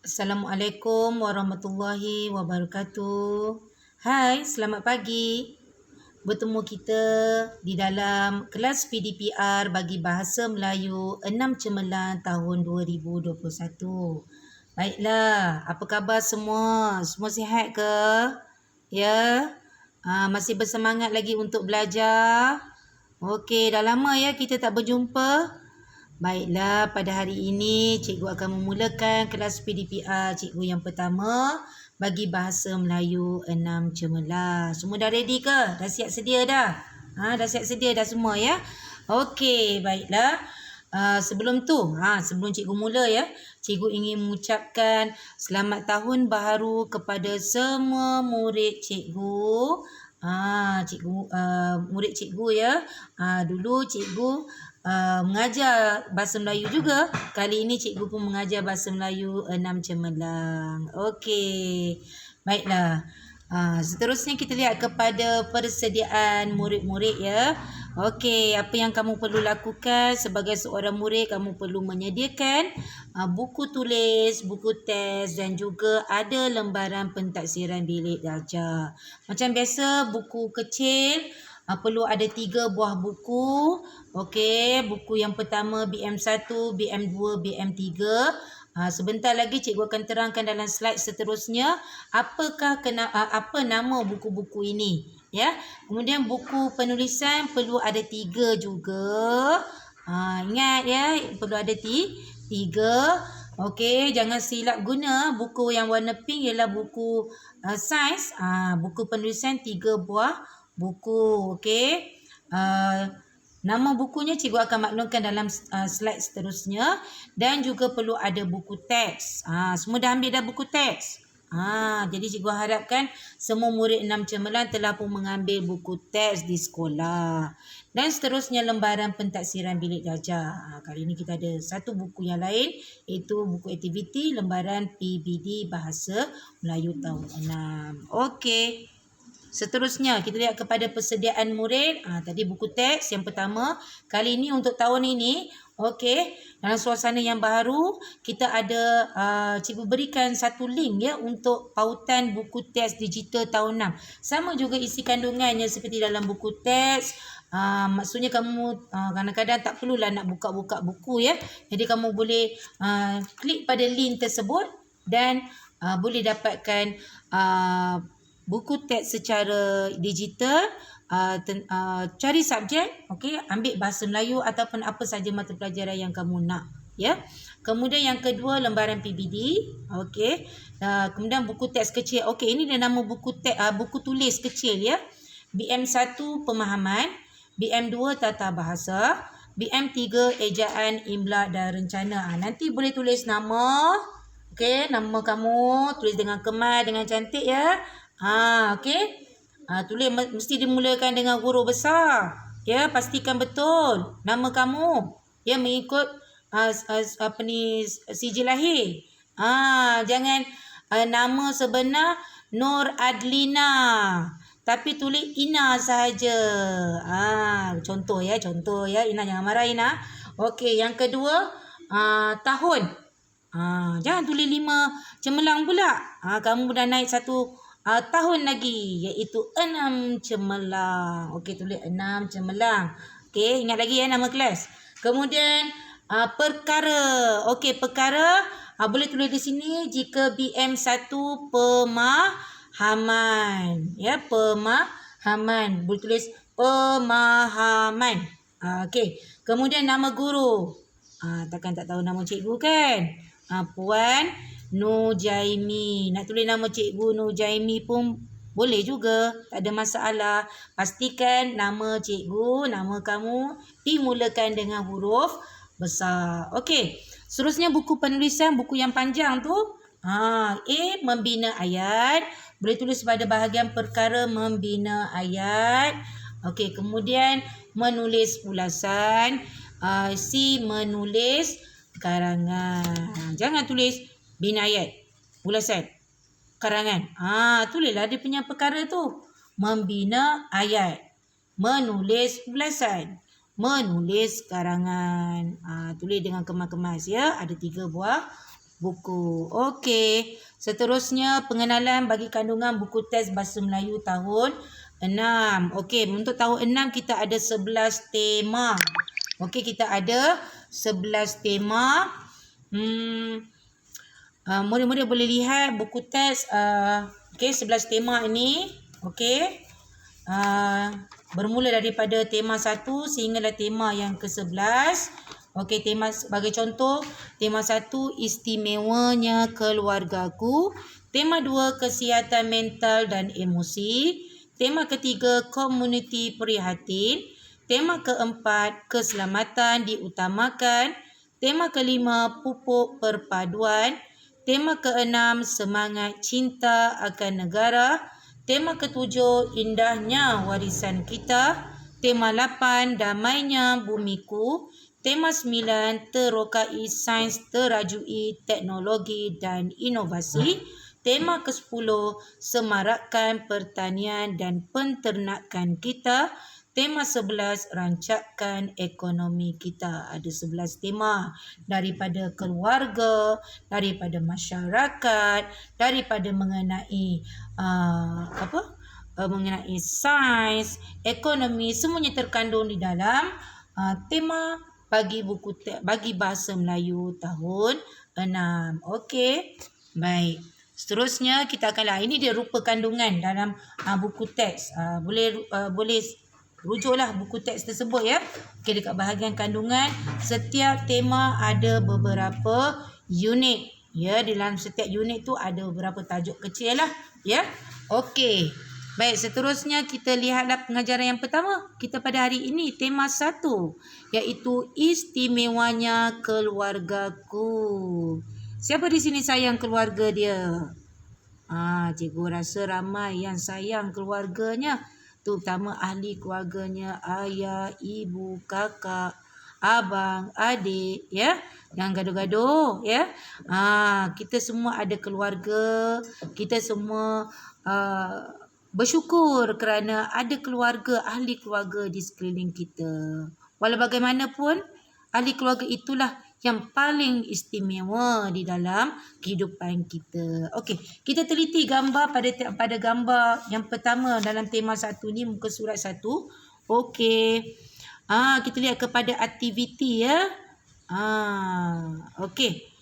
Assalamualaikum warahmatullahi wabarakatuh. Hai, selamat pagi. Bertemu kita di dalam kelas PDPR bagi Bahasa Melayu 6 Cemerlang tahun 2021. Baiklah, apa khabar semua? Semua sihat ke? Ya? Masih bersemangat lagi untuk belajar? Okey, dah lama ya kita tak berjumpa. Baiklah, pada hari ini cikgu akan memulakan kelas PDPR cikgu yang pertama bagi Bahasa Melayu 6 Cemerlang. Semua dah ready ke? Dah siap sedia dah? Dah siap sedia dah semua ya? Okey, baiklah. Sebelum cikgu mula ya, cikgu ingin mengucapkan selamat tahun baharu kepada semua murid cikgu. Murid cikgu ya. Dulu cikgu mengajar bahasa Melayu juga. Kali ini cikgu pun mengajar bahasa Melayu 6 Cemerlang. Okey. Baiklah. Seterusnya kita lihat kepada persediaan murid-murid ya. Okey, apa yang kamu perlu lakukan sebagai seorang murid, kamu perlu menyediakan buku tulis, buku teks dan juga ada lembaran pentaksiran bilik darjah. Macam biasa, buku kecil perlu ada 3 buah buku. Okey, buku yang pertama BM1, BM2, BM3. Sebentar lagi cikgu akan terangkan dalam slide seterusnya apa nama buku-buku ini ya. Kemudian buku penulisan perlu ada 3 juga. Ingat ya, perlu ada 3. Okey, jangan silap guna buku yang warna pink ialah buku sains. Buku penulisan 3 buah buku. Okey. Nama bukunya cikgu akan maklumkan dalam slide seterusnya dan juga perlu ada buku teks. Semua dah ambil dah buku teks. Jadi cikgu harapkan semua murid 6 Cemerlang telah pun mengambil buku teks di sekolah. Dan seterusnya lembaran pentaksiran bilik darjah. Kali ini kita ada satu buku yang lain iaitu buku aktiviti lembaran PBD Bahasa Melayu tahun 6. Okey. Seterusnya kita lihat kepada persediaan murid. Tadi buku teks yang pertama. Kali ini untuk tahun ini, okey, dalam suasana yang baru, kita ada cikgu berikan satu link ya untuk pautan buku teks digital tahun 6. Sama juga isi kandungannya seperti dalam buku teks. Maksudnya kamu kadang-kadang tak perlulah nak buka-buka buku ya. Jadi kamu boleh klik pada link tersebut dan boleh dapatkan buku teks secara digital. Cari subjek, okey, ambil bahasa Melayu ataupun apa saja mata pelajaran yang kamu nak ya. Kemudian yang kedua lembaran PBD, okey. Kemudian buku teks kecil. Okey, ini dia nama buku teks buku tulis kecil ya. BM1 pemahaman, BM2 tata bahasa, BM3 ejaan, imla dan rencana. Nanti boleh tulis nama. Okey, nama kamu tulis dengan kemas, dengan cantik ya. Okey. Tulis mesti dimulakan dengan huruf besar. Ya, pastikan betul nama kamu. Ya, mengikut sijil lahir. Jangan nama sebenar Nur Adlina tapi tulis Ina sahaja. Contoh ya. Ina jangan marah Ina. Okey, yang kedua tahun. Jangan tulis 5 Cemerlang pula. Kamu dah naik satu tahun lagi iaitu 6 Cemerlang. Okey, tulis 6 Cemerlang. Okey, ingat lagi ya nama kelas. Kemudian perkara. Okey, perkara boleh tulis di sini jika BM1 pemahaman. Ya, pemahaman. Boleh tulis pemahaman. Okey. Kemudian nama guru. Takkan tak tahu nama cikgu kan? Puan Nujaimi. Nak tulis nama cikgu Nujaimi pun boleh juga. Tak ada masalah. Pastikan nama cikgu, nama kamu dimulakan dengan huruf besar. Okey. Seterusnya buku penulisan, buku yang panjang tu. A. Membina ayat. Boleh tulis pada bahagian perkara membina ayat. Okey. Kemudian menulis ulasan. C. Menulis karangan. Jangan tulis bina ayat, ulasan, karangan. Tulislah dia punya perkara tu. Membina ayat, menulis ulasan, menulis karangan. Tulis dengan kemas-kemas ya. Ada 3 buah buku. Okey. Seterusnya pengenalan bagi kandungan buku teks Bahasa Melayu tahun 6. Okey, untuk tahun 6 kita ada 11 tema. Okey, kita ada 11 tema. Murid-murid boleh lihat buku teks okey 11 tema ini. Okey. Bermula daripada tema 1 sehinggalah tema yang ke-11. Okey, tema sebagai contoh, tema 1 istimewanya keluargaku, tema 2 kesihatan mental dan emosi, tema ketiga komuniti prihatin, tema keempat keselamatan diutamakan, tema kelima pupuk perpaduan, tema keenam semangat cinta akan negara, tema ketujuh indahnya warisan kita, tema 8 damainya bumiku, tema 9 terokai sains terajui teknologi dan inovasi, tema ke-10 semarakkan pertanian dan penternakan kita, tema 11 rancakkan ekonomi kita. Ada 11 tema daripada keluarga, daripada masyarakat, daripada mengenai mengenai sains, ekonomi, semuanya terkandung di dalam tema bagi buku bagi Bahasa Melayu tahun 6. Okey. Baik. Seterusnya kita akan ini dia rupa kandungan dalam buku teks. Boleh rujuklah buku teks tersebut ya. Okey, dekat bahagian kandungan setiap tema ada beberapa unit. Ya, di dalam setiap unit tu ada beberapa tajuk kecil lah ya. Okey. Baik, seterusnya kita lihatlah pengajaran yang pertama kita pada hari ini, tema 1 iaitu istimewanya keluargaku. Siapa di sini sayang keluarga dia? Cikgu rasa ramai yang sayang keluarganya, terutama ahli keluarganya, ayah, ibu, kakak, abang, adik ya. Jangan gaduh-gaduh ya. Kita semua ada keluarga, kita semua bersyukur kerana ada keluarga, ahli keluarga di sekeliling kita. Walau bagaimanapun, ahli keluarga itulah yang paling istimewa di dalam kehidupan kita. Okey, kita teliti gambar pada gambar yang pertama dalam tema 1 ni, muka surat 1. Okey. Kita lihat kepada aktiviti ya. Okey.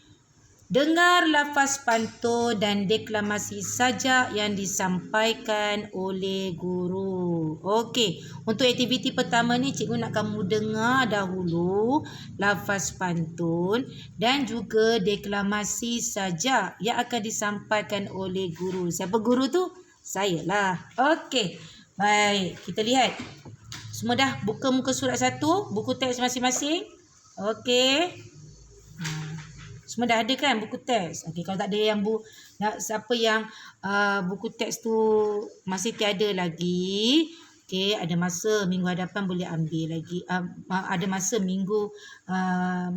Dengar lafaz pantun dan deklamasi saja yang disampaikan oleh guru. Okey, untuk aktiviti pertama ni cikgu nak kamu dengar dahulu lafaz pantun dan juga deklamasi saja yang akan disampaikan oleh guru. Siapa guru tu? Saya lah. Okey. Baik, kita lihat. Semua dah buka muka surat 1, buku teks masing-masing. Okey. Semua dah ada kan buku teks? Okey, kalau tak ada yang siapa yang buku teks tu masih tiada lagi, okey, ada masa minggu hadapan boleh ambil lagi. Ada masa minggu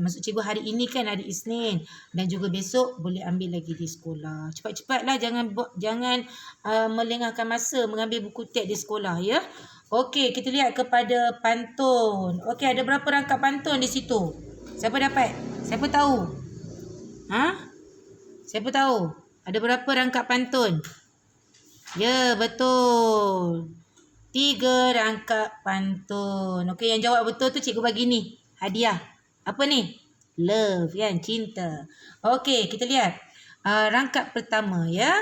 maksud cikgu hari ini kan hari Isnin dan juga besok boleh ambil lagi di sekolah. Cepat-cepatlah, jangan melengahkan masa mengambil buku teks di sekolah ya. Okey, kita lihat kepada pantun. Okey, ada berapa rangkap pantun di situ? Siapa dapat? Siapa tahu? Siapa tahu? Ada berapa rangkap pantun? Ya, betul. 3 rangkap pantun. Okey, yang jawab betul tu cikgu bagi ni hadiah. Apa ni? Love, kan? Cinta. Okey, kita lihat. Rangkap pertama ya.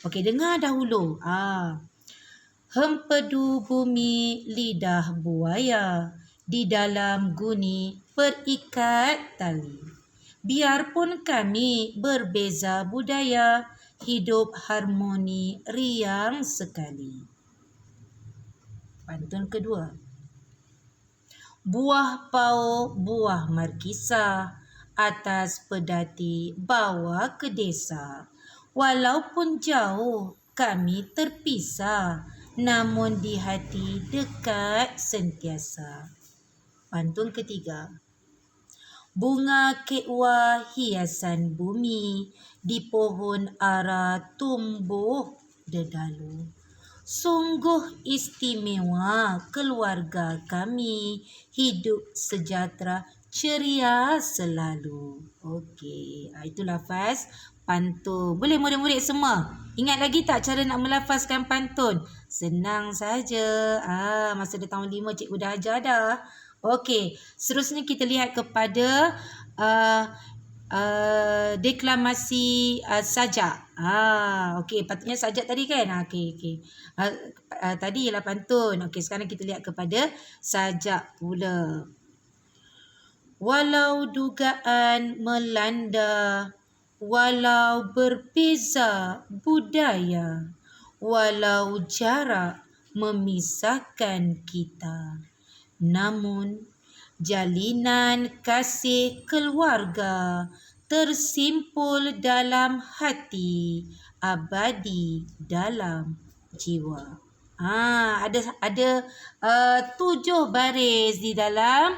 Okey, dengar dahulu. Hempedu bumi lidah buaya, di dalam guni perikat tali. Biarpun kami berbeza budaya, hidup harmoni riang sekali. Pantun kedua. Buah pau, buah markisa, atas pedati bawa ke desa. Walaupun jauh kami terpisah, namun di hati dekat sentiasa. Pantun ketiga. Bunga kekwa hiasan bumi, di pohon ara tumbuh dedalu. Sungguh istimewa keluarga kami, hidup sejahtera ceria selalu. Okey, itu lafaz pantun. Boleh murid-murid semua? Ingat lagi tak cara nak melafazkan pantun? Senang saja. Masa dia tahun 5 cikgu dah ajar dah. Okey, seterusnya kita lihat kepada deklamasi sajak. Okey, patutnya sajak tadi kan? Okey. Tadi ialah pantun. Okey, sekarang kita lihat kepada sajak pula. Walau dugaan melanda, walau berbeza budaya, walau jarak memisahkan kita, namun jalinan kasih keluarga tersimpul dalam hati, abadi dalam jiwa. Ada 7 baris di dalam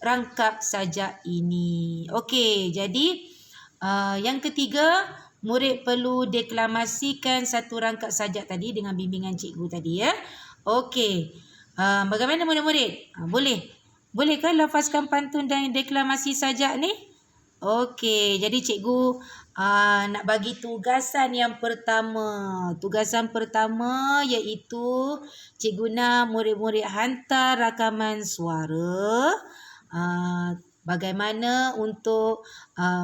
rangkap sajak ini. Okey, jadi yang ketiga, murid perlu deklamasikan satu rangkap sajak tadi dengan bimbingan cikgu tadi ya. Okey. Bagaimana murid-murid? Bolehkah lafazkan pantun dan deklamasi sajak ni? Okey, jadi cikgu nak bagi tugasan yang pertama. Tugasan pertama iaitu cikgu nak murid-murid hantar rakaman suara bagaimana untuk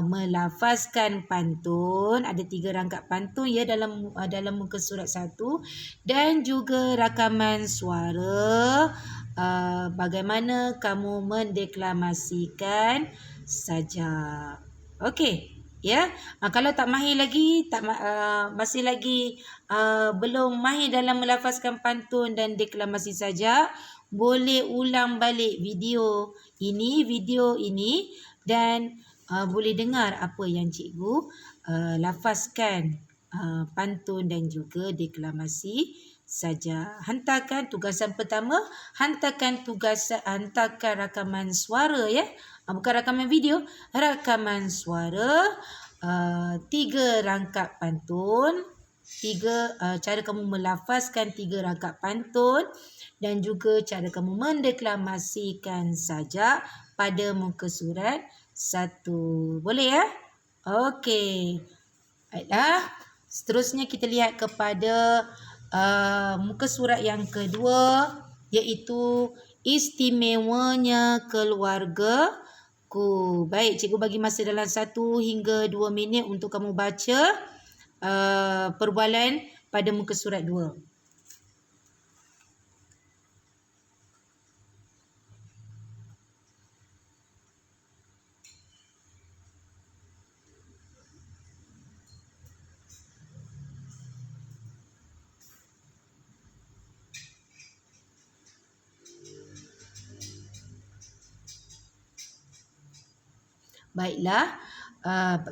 melafazkan pantun. Ada 3 rangkap pantun ya dalam muka surat 1 dan juga rakaman suara bagaimana kamu mendeklamasikan sajak. Okey. Ya, kalau tak mahir lagi, masih lagi belum mahir dalam melafazkan pantun dan deklamasi sajak, boleh ulang balik video ini dan boleh dengar apa yang cikgu lafazkan pantun dan juga deklamasi saja. Hantarkan tugasan pertama, hantarkan rakaman suara ya. Bukan rakaman video, rakaman suara 3 rangkap pantun, cara kamu melafazkan 3 rangkap pantun dan juga cara kamu mendeklamasikan sajak pada muka surat 1. Boleh ya? Okey. Baiklah. Seterusnya kita lihat kepada muka surat yang kedua iaitu istimewanya keluarga. Baik, cikgu bagi masa dalam 1 hingga 2 minit untuk kamu baca perbualan pada muka surat 2. Baiklah,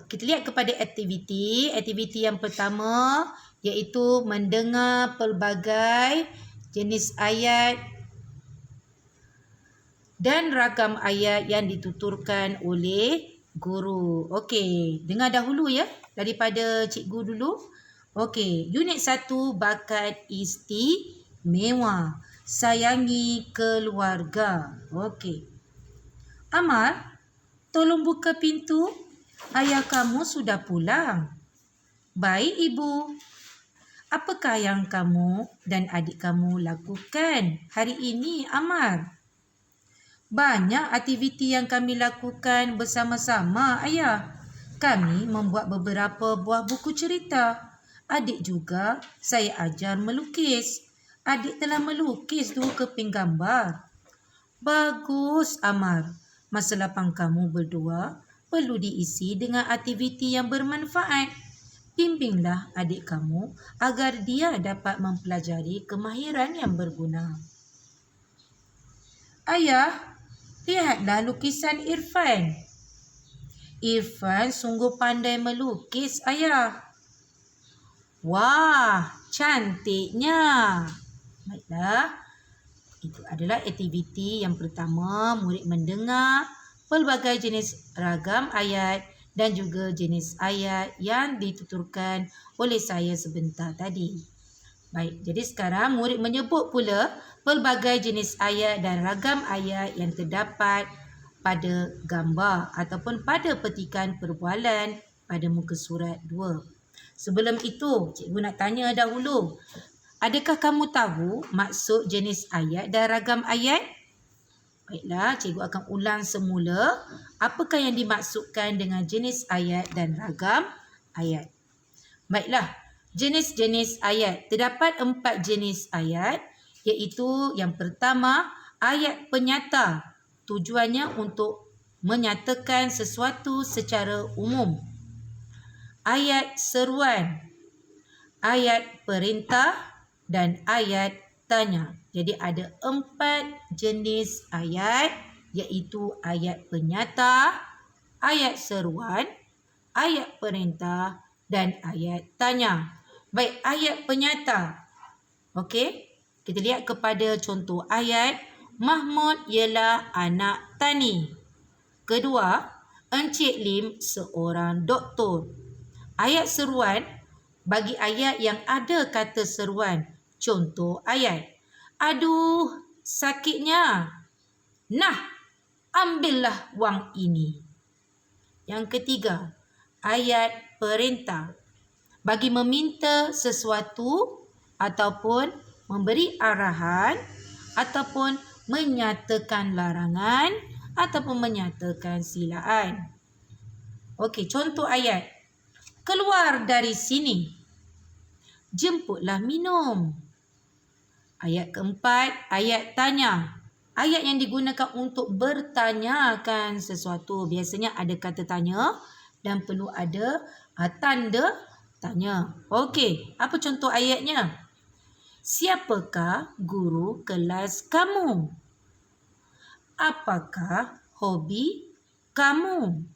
kita lihat kepada aktiviti. Aktiviti yang pertama iaitu mendengar pelbagai jenis ayat dan ragam ayat yang dituturkan oleh guru. Okey, dengar dahulu ya daripada cikgu dulu. Okey, unit 1 bakat istimewa. Sayangi keluarga. Okey. Amar, tolong buka pintu. Ayah kamu sudah pulang. Baik, Ibu. Apakah yang kamu dan adik kamu lakukan hari ini, Amar? Banyak aktiviti yang kami lakukan bersama-sama, Ayah. Kami membuat beberapa buah buku cerita. Adik juga saya ajar melukis. Adik telah melukis 2 keping gambar. Bagus, Amar. Masa lapang kamu berdua perlu diisi dengan aktiviti yang bermanfaat. Bimbinglah adik kamu agar dia dapat mempelajari kemahiran yang berguna. Ayah, lihatlah lukisan Irfan. Irfan sungguh pandai melukis, Ayah. Wah, cantiknya. Baiklah. Itu adalah aktiviti yang pertama, murid mendengar pelbagai jenis ragam ayat dan juga jenis ayat yang dituturkan oleh saya sebentar tadi. Baik, jadi sekarang murid menyebut pula pelbagai jenis ayat dan ragam ayat yang terdapat pada gambar ataupun pada petikan perbualan pada muka surat 2. Sebelum itu, cikgu nak tanya dahulu. Adakah kamu tahu maksud jenis ayat dan ragam ayat? Baiklah, cikgu akan ulang semula. Apakah yang dimaksudkan dengan jenis ayat dan ragam ayat? Baiklah, jenis-jenis ayat. Terdapat 4 jenis ayat, iaitu yang pertama, ayat penyata. Tujuannya untuk menyatakan sesuatu secara umum. Ayat seruan, ayat perintah dan ayat tanya. Jadi ada 4 jenis ayat, iaitu ayat penyata, ayat seruan, ayat perintah dan ayat tanya. Baik, ayat penyata. Okey, kita lihat kepada contoh ayat. Mahmud ialah anak tani. Kedua, Encik Lim seorang doktor. Ayat seruan, bagi ayat yang ada kata seruan. Contoh ayat. Aduh, sakitnya. Nah, ambillah wang ini. Yang ketiga, ayat perintah. Bagi meminta sesuatu ataupun memberi arahan ataupun menyatakan larangan ataupun menyatakan silaan. Okey, contoh ayat. Keluar dari sini. Jemputlah minum. Ayat keempat, ayat tanya. Ayat yang digunakan untuk bertanyakan sesuatu. Biasanya ada kata tanya dan perlu ada tanda tanya. Okey, apa contoh ayatnya? Siapakah guru kelas kamu? Apakah hobi kamu?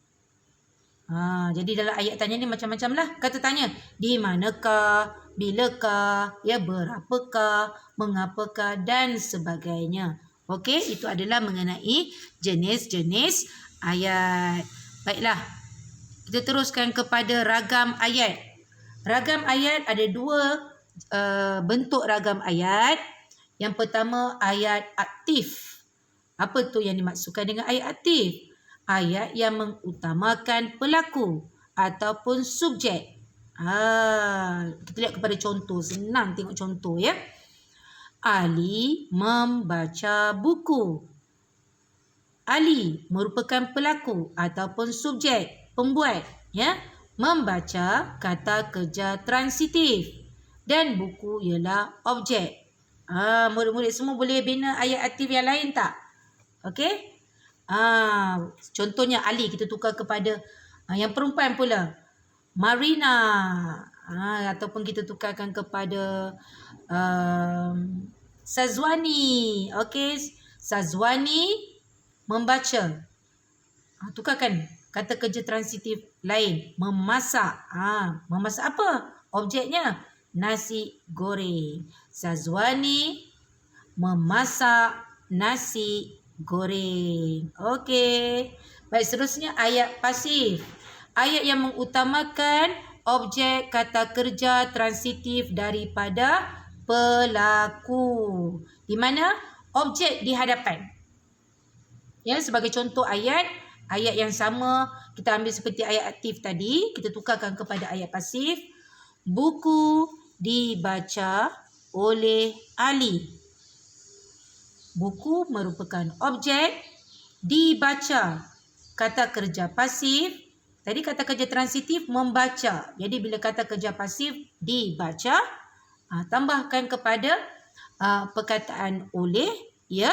Jadi dalam ayat tanya ni macam-macam lah kata tanya. Di manakah, bilakah, berapakah, mengapakah dan sebagainya. Okey, itu adalah mengenai jenis-jenis ayat. Baiklah, kita teruskan kepada ragam ayat. Ragam ayat ada 2 bentuk ragam ayat. Yang pertama, ayat aktif. Apa tu yang dimaksudkan dengan ayat aktif? Ayat yang mengutamakan pelaku ataupun subjek. Kita lihat kepada contoh. Senang tengok contoh ya. Ali membaca buku. Ali merupakan pelaku ataupun subjek, pembuat ya. Membaca kata kerja transitif dan buku ialah objek. Murid-murid semua boleh bina ayat aktif yang lain tak? Okey? Contohnya Ali kita tukar kepada yang perempuan pula. Marina. Ataupun kita tukarkan kepada Sazwani. Okey, Sazwani membaca. Tukarkan kata kerja transitif lain. Memasak. Memasak apa? Objeknya nasi goreng. Sazwani memasak nasi goreng. Okey. Baik, seterusnya ayat pasif. Ayat yang mengutamakan objek kata kerja transitif daripada pelaku. Di mana objek di hadapan. Ya, sebagai contoh ayat yang sama kita ambil seperti ayat aktif tadi, kita tukarkan kepada ayat pasif. Buku dibaca oleh Ali. Buku merupakan objek, dibaca kata kerja pasif. Tadi kata kerja transitif membaca. Jadi bila kata kerja pasif dibaca, tambahkan kepada perkataan oleh, ya,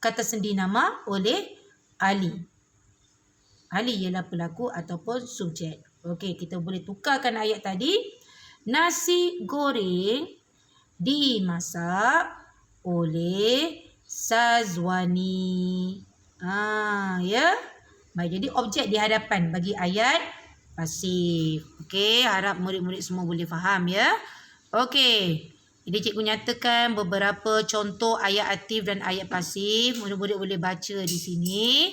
kata sendi nama oleh Ali. Ali ialah pelaku ataupun subjek. Okey, kita boleh tukarkan ayat tadi. Nasi goreng dimasak oleh Sazwani. Ya. Baik, jadi objek di hadapan bagi ayat pasif. Okey, harap murid-murid semua boleh faham ya. Okey. Jadi cikgu nyatakan beberapa contoh ayat aktif dan ayat pasif. Murid-murid boleh baca di sini.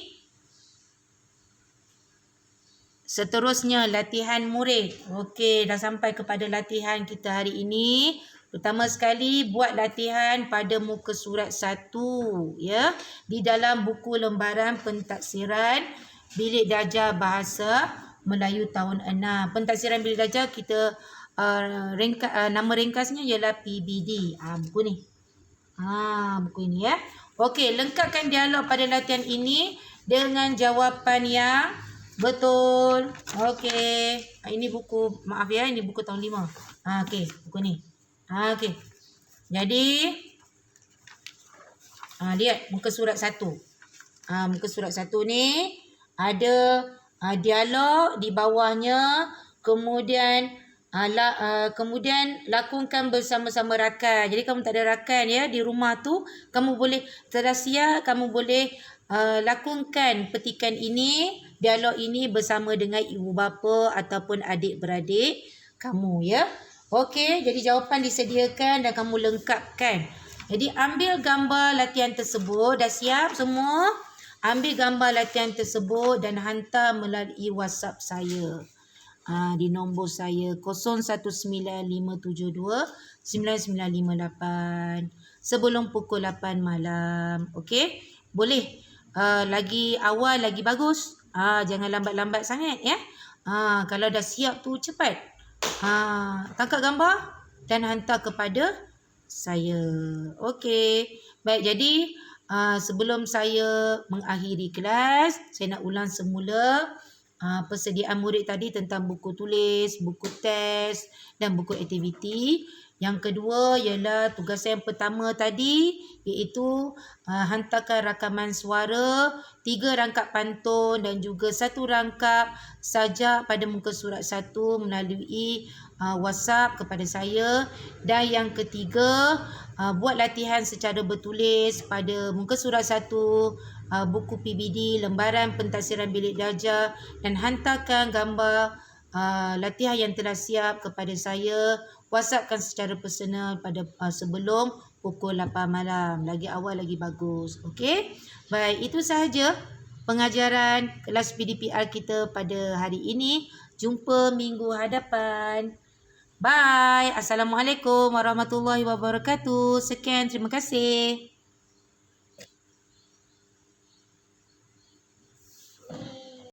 Seterusnya latihan murid. Okey, dah sampai kepada latihan kita hari ini. Pertama sekali buat latihan pada muka surat 1 ya. Di dalam buku lembaran pentaksiran Bilik Darjah Bahasa Melayu tahun 6. Pentaksiran Bilik Darjah kita nama ringkasnya ialah PBD. Buku ni. Buku ini ya. Okey, lengkapkan dialog pada latihan ini dengan jawapan yang betul. Okey. Ini buku, maaf ya, ini buku tahun 5. Okey, buku ni. Okey. Jadi lihat muka surat 1. Muka surat 1 ni ada dialog di bawahnya, kemudian kemudian lakukan bersama-sama rakan. Jadi kamu tak ada rakan ya di rumah tu, kamu boleh tersia, kamu boleh lakukan petikan ini, dialog ini bersama dengan ibu bapa ataupun adik-beradik kamu ya. Okey, jadi jawapan disediakan dan kamu lengkapkan. Jadi ambil gambar latihan tersebut. Dah siap semua? Ambil gambar latihan tersebut dan hantar melalui WhatsApp saya. Di nombor saya 0195729958 sebelum pukul 8 malam. Okey? Boleh. Lagi awal lagi bagus. Jangan lambat-lambat sangat ya. Kalau dah siap tu cepat. Tangkap gambar dan hantar kepada saya. Okey. Baik, jadi sebelum saya mengakhiri kelas, saya nak ulang semula persediaan murid tadi tentang buku tulis, buku teks dan buku aktiviti. Yang kedua ialah tugasan yang pertama tadi iaitu hantarkan rakaman suara, 3 rangkap pantun dan juga 1 rangkap sajak pada muka surat 1 melalui WhatsApp kepada saya. Dan yang ketiga, buat latihan secara bertulis pada muka surat 1 buku PBD lembaran pentaksiran Bilik Darjah dan hantarkan gambar latihan yang telah siap kepada saya. WhatsAppkan secara personal pada sebelum pukul 8 malam. Lagi awal lagi bagus. Okey? Baik, itu sahaja pengajaran kelas PDPR kita pada hari ini. Jumpa minggu hadapan. Bye. Assalamualaikum warahmatullahi wabarakatuh. Sekian, terima kasih.